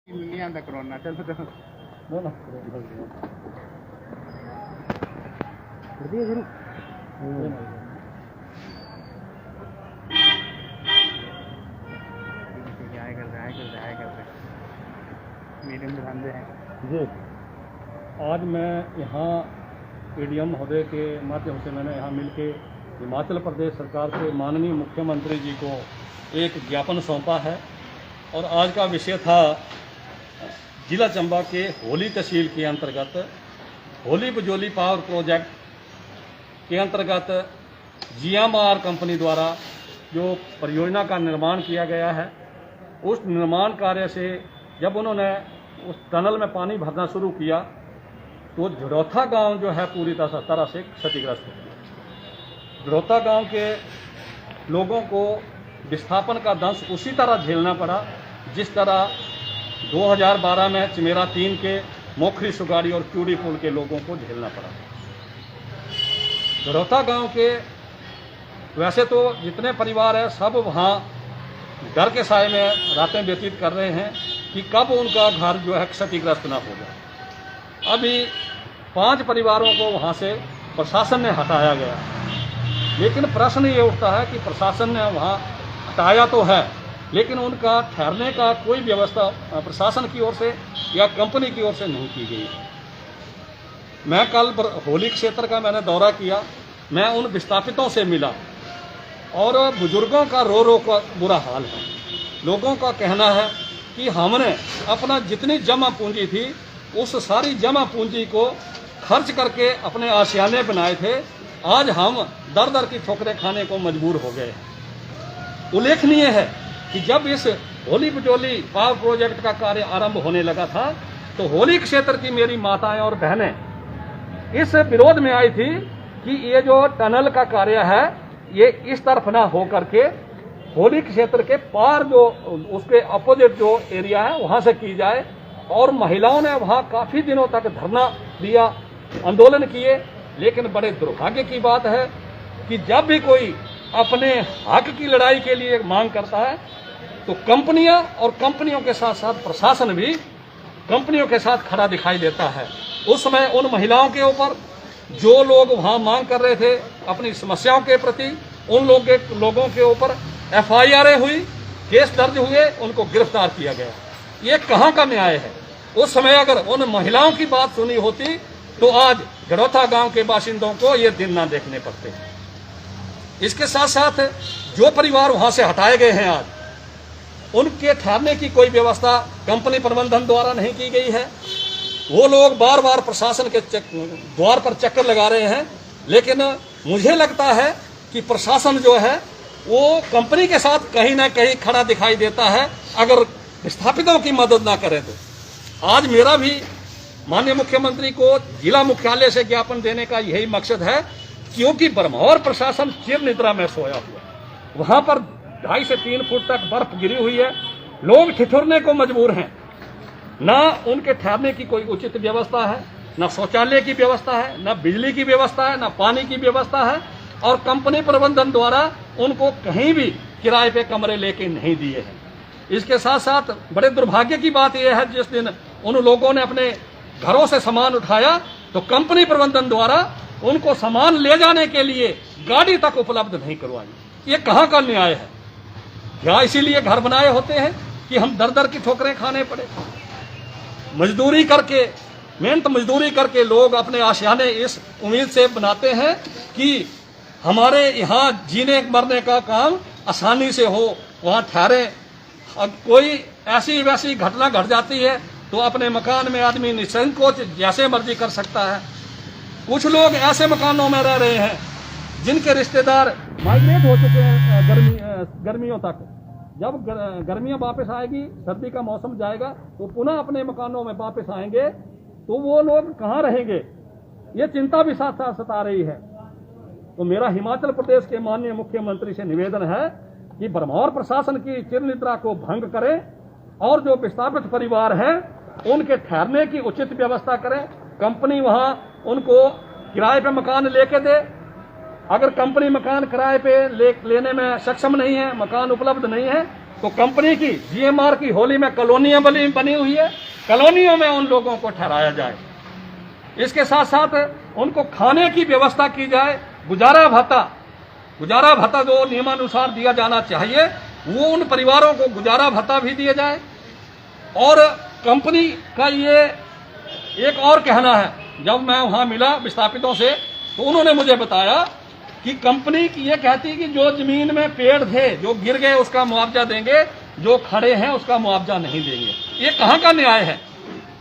नहीं आता कोरोना। चलो तो बोलो आए कर रहे मीडियम ध्यान दे जी। आज मैं यहाँ पीडीएम महोदय के माध्यम से मैंने यहाँ मिलके हिमाचल प्रदेश सरकार से माननीय मुख्यमंत्री जी को एक ज्ञापन सौंपा है। और आज का विषय था जिला चंबा के होली तहसील के अंतर्गत होली बजोली पावर प्रोजेक्ट के अंतर्गत जीएमआर कंपनी द्वारा जो परियोजना का निर्माण किया गया है, उस निर्माण कार्य से जब उन्होंने उस टनल में पानी भरना शुरू किया तो झड़ौथा गांव जो है पूरी तरह से क्षतिग्रस्त हो गया। झड़ौथा गांव के लोगों को विस्थापन का दंश उसी तरह झेलना पड़ा जिस तरह 2012 में चमेरा 3 के मोखरी सुगाड़ी और क्यूड़ी पुल के लोगों को झेलना पड़ा। झड़ौथा गांव के वैसे तो जितने परिवार है सब वहाँ डर के साए में रातें व्यतीत कर रहे हैं कि कब उनका घर जो है क्षतिग्रस्त ना हो जाए। अभी 5 परिवारों को वहाँ से प्रशासन ने हटाया गया, लेकिन प्रश्न ये उठता है कि प्रशासन ने वहाँ हटाया तो है, लेकिन उनका ठहरने का कोई व्यवस्था प्रशासन की ओर से या कंपनी की ओर से नहीं की गई है। मैं कल होली क्षेत्र का मैंने दौरा किया, मैं उन विस्थापितों से मिला और बुजुर्गों का रो का बुरा हाल है। लोगों का कहना है कि हमने अपना जितनी जमा पूंजी थी उस सारी जमा पूंजी को खर्च करके अपने आशियाने बनाए थे, आज हम दर दर की ठोकरें खाने को मजबूर हो गए हैं। उल्लेखनीय है कि जब इस होली बजोली पावर प्रोजेक्ट का कार्य आरंभ होने लगा था तो होली क्षेत्र की मेरी माताएं और बहनें इस विरोध में आई थी कि ये जो टनल का कार्य है ये इस तरफ ना हो करके होली क्षेत्र के पार जो उसके अपोजिट जो एरिया है वहां से की जाए। और महिलाओं ने वहां काफी दिनों तक धरना दिया, आंदोलन किए, लेकिन बड़े दुर्भाग्य की बात है कि जब भी कोई अपने हक की लड़ाई के लिए मांग करता है तो कंपनियां और कंपनियों के साथ साथ प्रशासन भी कंपनियों के साथ खड़ा दिखाई देता है। उस समय उन महिलाओं के ऊपर जो लोग वहां मांग कर रहे थे अपनी समस्याओं के प्रति, उन लोगों के ऊपर एफआईआर हुई, केस दर्ज हुए, उनको गिरफ्तार किया गया। ये कहां का न्याय है? उस समय अगर उन महिलाओं की बात सुनी होती तो आज झड़ौथा गांव के बाशिंदों को ये दिन ना देखने पड़ते। इसके साथ साथ जो परिवार वहां से हटाए गए हैं आज उनके ठहरने की कोई व्यवस्था कंपनी प्रबंधन द्वारा नहीं की गई है। वो लोग बार बार प्रशासन के द्वार पर चक्कर लगा रहे हैं, लेकिन मुझे लगता है कि प्रशासन जो है वो कंपनी के साथ कहीं ना कहीं खड़ा दिखाई देता है अगर विस्थापितों की मदद ना करें तो। आज मेरा भी माननीय मुख्यमंत्री को जिला मुख्यालय से ज्ञापन देने का यही मकसद है, क्योंकि बरमौर प्रशासन चिर निद्रा में सोया हुआ, वहां पर 2.5 से 3 फुट तक बर्फ गिरी हुई है, लोग ठिठुरने को मजबूर हैं। ना उनके ठहरने की कोई उचित व्यवस्था है, ना शौचालय की व्यवस्था है, ना बिजली की व्यवस्था है, ना पानी की व्यवस्था है, और कंपनी प्रबंधन द्वारा उनको कहीं भी किराए पे कमरे लेके नहीं दिए हैं। इसके साथ साथ बड़े दुर्भाग्य की बात यह है, जिस दिन उन लोगों ने अपने घरों से सामान उठाया तो कंपनी प्रबंधन द्वारा उनको सामान ले जाने के लिए गाड़ी तक उपलब्ध नहीं करवाई। ये कहाँ का न्याय है? क्या इसीलिए घर बनाए होते हैं कि हम दर दर की ठोकरें खाने पड़े? मजदूरी करके, मेहनत मजदूरी करके लोग अपने आशियाने इस उम्मीद से बनाते हैं कि हमारे यहाँ जीने मरने का काम आसानी से हो, वहाँ ठहरे। अब कोई ऐसी वैसी घटना घट जाती है तो अपने मकान में आदमी निसंकोच जैसे मर्जी कर सकता है। कुछ लोग ऐसे मकानों में रह रहे हैं जिनके रिश्तेदार माइग्रेट हो चुके हैं गर्मियों तक। जब गर्मियां वापस आएगी, सर्दी का मौसम जाएगा तो पुनः अपने मकानों में वापस आएंगे, तो वो लोग कहाँ रहेंगे? ये चिंता भी साथ साथ सता रही है। तो मेरा हिमाचल प्रदेश के माननीय मुख्यमंत्री से निवेदन है कि बरमौर प्रशासन की चिरनिद्रा को भंग करें और जो विस्थापित परिवार हैं उनके ठहरने की उचित व्यवस्था करें। कंपनी वहां उनको किराए पे मकान लेके दे। अगर कंपनी मकान किराए पे लेने में सक्षम नहीं है, मकान उपलब्ध नहीं है, तो कंपनी की जीएमआर की होली में कॉलोनियां बनी हुई है, कॉलोनियों में उन लोगों को ठहराया जाए। इसके साथ साथ उनको खाने की व्यवस्था की जाए। गुजारा भत्ता जो नियमानुसार दिया जाना चाहिए वो उन परिवारों को गुजारा भत्ता भी दिया जाए। और कंपनी का ये एक और कहना है, जब मैं वहां मिला विस्थापितों से तो उन्होंने मुझे बताया कि कंपनी की ये कहती कि जो जमीन में पेड़ थे जो गिर गए उसका मुआवजा देंगे, जो खड़े हैं उसका मुआवजा नहीं देंगे। ये कहाँ का न्याय है?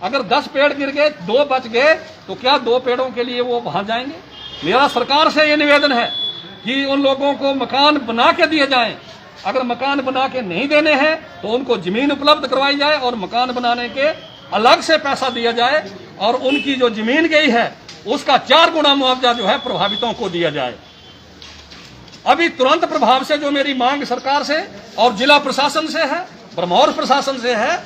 अगर 10 पेड़ गिर गए, 2 बच गए, तो क्या 2 पेड़ों के लिए वो वहां जाएंगे? मेरा सरकार से ये निवेदन है कि उन लोगों को मकान बना के दिए जाएं। अगर मकान बना के नहीं देने हैं तो उनको जमीन उपलब्ध करवाई जाए और मकान बनाने के अलग से पैसा दिया जाए और उनकी जो जमीन गई है उसका 4 गुना मुआवजा जो है प्रभावितों को दिया जाए। अभी तुरंत प्रभाव से जो मेरी मांग सरकार से और जिला प्रशासन से है, ब्रह्मौर प्रशासन से है,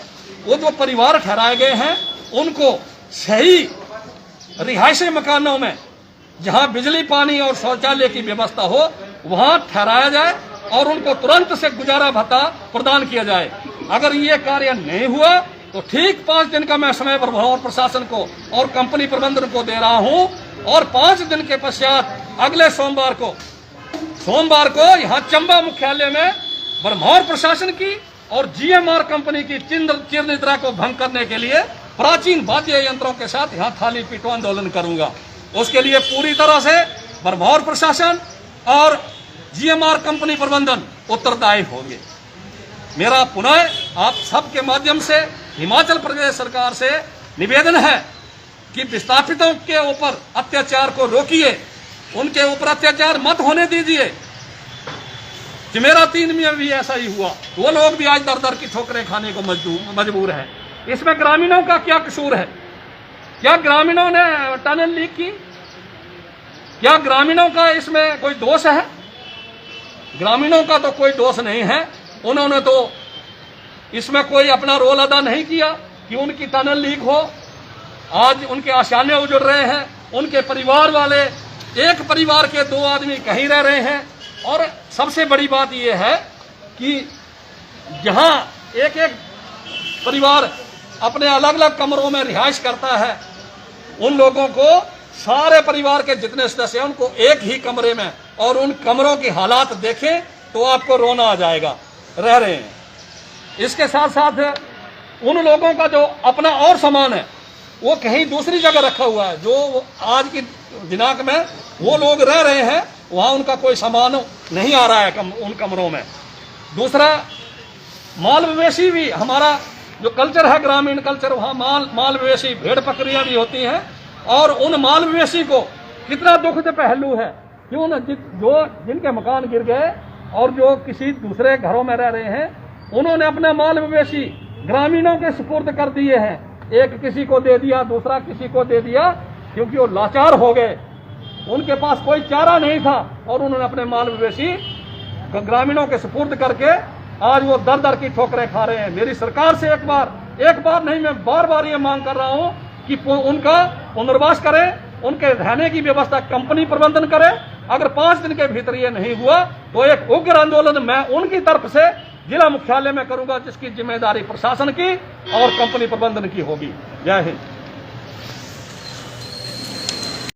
वो जो परिवार ठहराए गए हैं उनको सही रिहायशी मकानों में जहां बिजली पानी और शौचालय की व्यवस्था हो वहां ठहराया जाए और उनको तुरंत से गुजारा भत्ता प्रदान किया जाए। अगर ये कार्य नहीं हुआ तो ठीक 5 दिन का मैं समय ब्रह्मौर प्रशासन को और कंपनी प्रबंधन को दे रहा हूं और 5 दिन के पश्चात अगले सोमवार को यहाँ चंबा मुख्यालय में ब्रह्मौर प्रशासन की और जीएमआर कंपनी की चिरनिद्रा को भंग करने के लिए प्राचीन वाद्य यंत्रों के साथ यहाँ थाली पीटो आंदोलन करूंगा। उसके लिए पूरी तरह से ब्रह्मौर प्रशासन और जीएमआर कंपनी प्रबंधन उत्तरदायी होंगे। मेरा पुनः आप सबके माध्यम से हिमाचल प्रदेश सरकार से निवेदन है कि विस्थापितों के ऊपर अत्याचार को रोकिए, उनके ऊपर अत्याचार मत होने दीजिए। जमेरा 3 में भी ऐसा ही हुआ, वो लोग भी आज दर की ठोकरें खाने को मजबूर हैं। इसमें ग्रामीणों का क्या कसूर है? क्या ग्रामीणों ने टनल लीक की? क्या ग्रामीणों का इसमें कोई दोष है? ग्रामीणों का तो कोई दोष नहीं है। उन्होंने तो इसमें कोई अपना रोल अदा नहीं किया कि उनकी टनल लीक हो। आज उनके आशाने उजड़ रहे हैं, उनके परिवार वाले, एक परिवार के 2 आदमी कहीं रह रहे हैं। और सबसे बड़ी बात यह है कि जहां एक परिवार अपने अलग अलग कमरों में रिहाइश करता है, उन लोगों को सारे परिवार के जितने सदस्य हैं उनको एक ही कमरे में, और उन कमरों की हालात देखें तो आपको रोना आ जाएगा, रह रहे हैं। इसके साथ साथ उन लोगों का जो अपना और सामान है वो कहीं दूसरी जगह रखा हुआ है, जो आज की दिनांक में वो लोग रह रहे हैं, वहां उनका कोई सामान नहीं आ रहा है उन कमरों में। दूसरा, माल मवेशी भी, हमारा जो कल्चर है ग्रामीण कल्चर, वहां माल मवेशी भेड़ बकरियां भी होती हैं, और उन माल मवेशी को कितना दुखद पहलू है क्यों न जिनके मकान गिर गए और जो किसी दूसरे घरों में रह रहे हैं, उन्होंने अपने माल मवेशी ग्रामीणों के सुपुर्द कर दिए हैं। एक किसी को दे दिया, दूसरा किसी को दे दिया, क्योंकि वो लाचार हो गए, उनके पास कोई चारा नहीं था, और उन्होंने अपने माल मवेशी ग्रामीणों के सुपुर्द करके आज वो दर की ठोकरें खा रहे हैं। मेरी सरकार से एक बार नहीं, मैं बार ये मांग कर रहा हूं कि उनका पुनर्वास करें, उनके रहने की व्यवस्था कंपनी प्रबंधन करे। अगर 5 दिन के भीतर ये नहीं हुआ तो एक उग्र आंदोलन मैं उनकी तरफ से जिला मुख्यालय में करूंगा, जिसकी जिम्मेदारी प्रशासन की और कंपनी प्रबंधन की होगी। जय हिंद।